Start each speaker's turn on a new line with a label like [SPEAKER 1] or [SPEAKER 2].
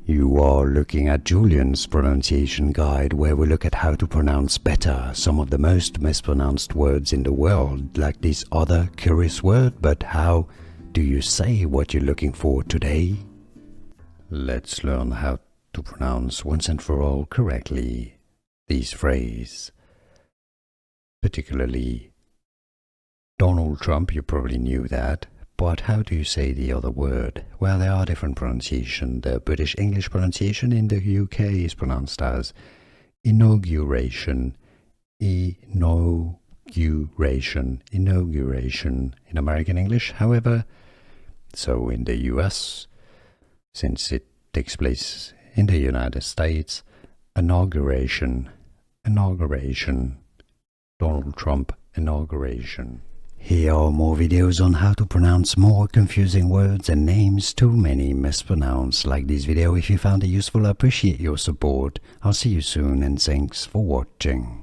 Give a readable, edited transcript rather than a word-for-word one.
[SPEAKER 1] You are looking at Julian's pronunciation guide, where we look at how to pronounce better some of the most mispronounced words in the world, like this other curious word. But how do you say what you're looking for today? Let's learn how to pronounce once and for all correctly these phrases. Particularly Donald Trump, you probably knew that. But how do you say the other word? Well, there are different pronunciations. The British English pronunciation in the UK is pronounced as inauguration, inauguration, inauguration in American English. However, so in the US, since it takes place in the United States, inauguration, inauguration, Donald Trump inauguration. Here are more videos on how to pronounce more confusing words and names too many mispronounced. Like this video if you found it useful. I appreciate your support. I'll see you soon and thanks for watching.